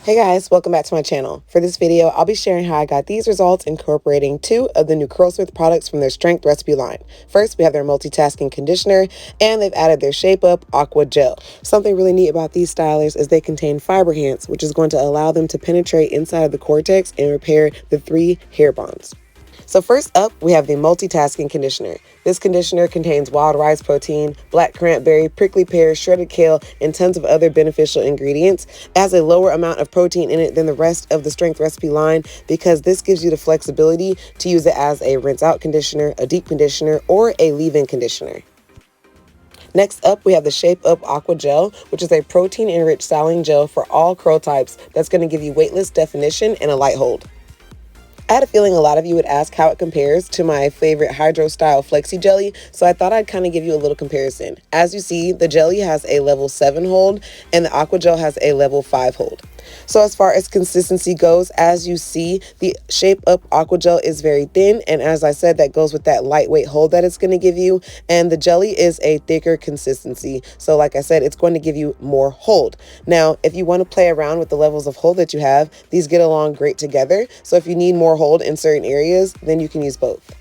Hey guys, welcome back to my channel. For this video, I'll be sharing how I got these results incorporating 2 of the new Curlsmith products from their Strength recipe line. First, we have their Multitasking Conditioner, and they've added their Shape Up Aqua Gel. Something really neat about these stylers is they contain FIBERHANCE, which is going to allow them to penetrate inside of the cortex and repair the 3 hair bonds. So first up, we have the Multitasking Conditioner. This conditioner contains wild rice protein, black cranberry, prickly pear, shredded kale, and tons of other beneficial ingredients. It has a lower amount of protein in it than the rest of the Strength recipe line because this gives you the flexibility to use it as a rinse-out conditioner, a deep conditioner, or a leave-in conditioner. Next up, we have the Shape Up Aqua Gel, which is a protein-enriched styling gel for all curl types that's going to give you weightless definition and a light hold. I had a feeling a lot of you would ask how it compares to my favorite Hydro Style Flexi Jelly, so I thought I'd kind of give you a little comparison. As you see, the jelly has a level 7 hold and the Aqua Gel has a level 5 hold. So as far as consistency goes, as you see, the Shape Up Aqua Gel is very thin, and as I said, that goes with that lightweight hold that it's going to give you, and the jelly is a thicker consistency. So like I said, it's going to give you more hold. Now, if you want to play around with the levels of hold that you have, these get along great together. So if you need more hold in certain areas, then you can use both.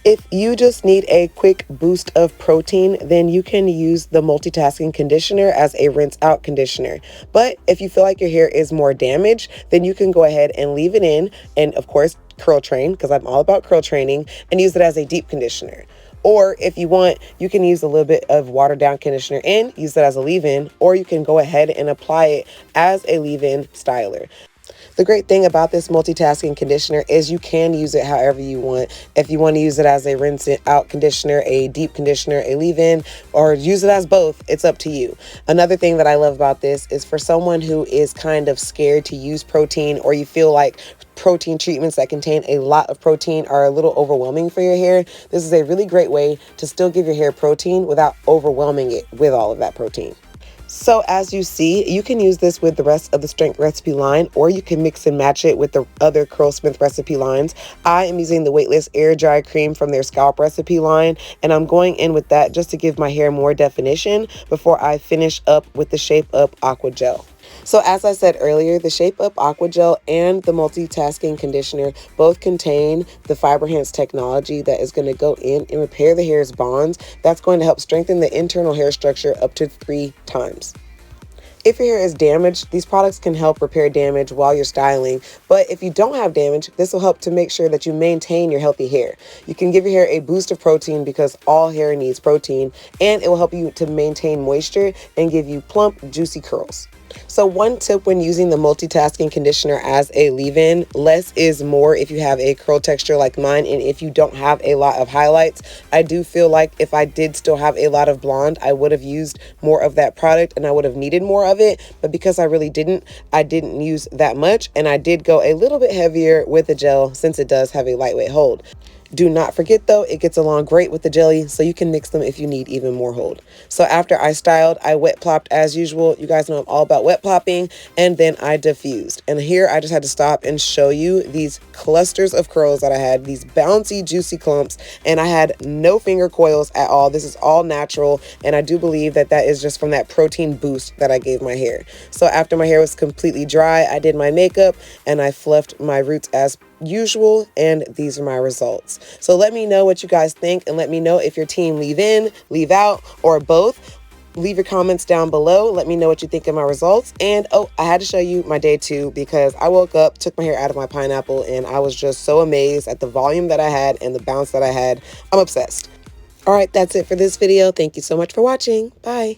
If you just need a quick boost of protein, then you can use the Multitasking Conditioner as a rinse out conditioner. But if you feel like your hair is more damaged, then you can go ahead and leave it in and of course curl train, because I'm all about curl training, and use it as a deep conditioner. Or if you want, you can use a little bit of watered down conditioner in, use it as a leave-in, or you can go ahead and apply it as a leave-in styler. The great thing about this multitasking conditioner is you can use it however you want. If you want to use it as a rinse it out conditioner, a deep conditioner, a leave-in, or use it as both, it's up to you. Another thing that I love about this is for someone who is kind of scared to use protein, or you feel like protein treatments that contain a lot of protein are a little overwhelming for your hair, this is a really great way to still give your hair protein without overwhelming it with all of that protein. So as you see, you can use this with the rest of the Strength recipe line, or you can mix and match it with the other Curlsmith recipe lines. I am using the weightless air dry cream from their scalp recipe line, and I'm going in with that just to give my hair more definition before I finish up with the Shape Up Aqua Gel. So as I said earlier, the Shape Up Aqua Gel and the Multitasking Conditioner both contain the FIBERHANCE technology that is going to go in and repair the hair's bonds. That's going to help strengthen the internal hair structure up to 3 times. If your hair is damaged, these products can help repair damage while you're styling. But if you don't have damage, this will help to make sure that you maintain your healthy hair. You can give your hair a boost of protein because all hair needs protein, and it will help you to maintain moisture and give you plump, juicy curls. So one tip when using the Multitasking Conditioner as a leave-in, less is more if you have a curl texture like mine, and if you don't have a lot of highlights. I do feel like if I did still have a lot of blonde, I would have used more of that product and I would have needed more of it, but because I really didn't, I didn't use that much, and I did go a little bit heavier with the gel since it does have a lightweight hold. Do not forget though, it gets along great with the jelly, so you can mix them if you need even more hold. So after I styled, I wet plopped as usual. You guys know I'm all about wet plopping, and then I diffused. And here I just had to stop and show you these clusters of curls that I had, these bouncy, juicy clumps, and I had no finger coils at all. This is all natural, and I do believe that that is just from that protein boost that I gave my hair. So after my hair was completely dry, I did my makeup and I fluffed my roots as usual, and these are my results. So let me know what you guys think, and let me know if your team leave in, leave out, or both. Leave your comments down below. Let me know what you think of my results. And oh, I had to show you my day 2 because I woke up, took my hair out of my pineapple, and I was just so amazed at the volume that I had and the bounce that I had. I'm obsessed. All right, that's it for this video. Thank you so much for watching. Bye.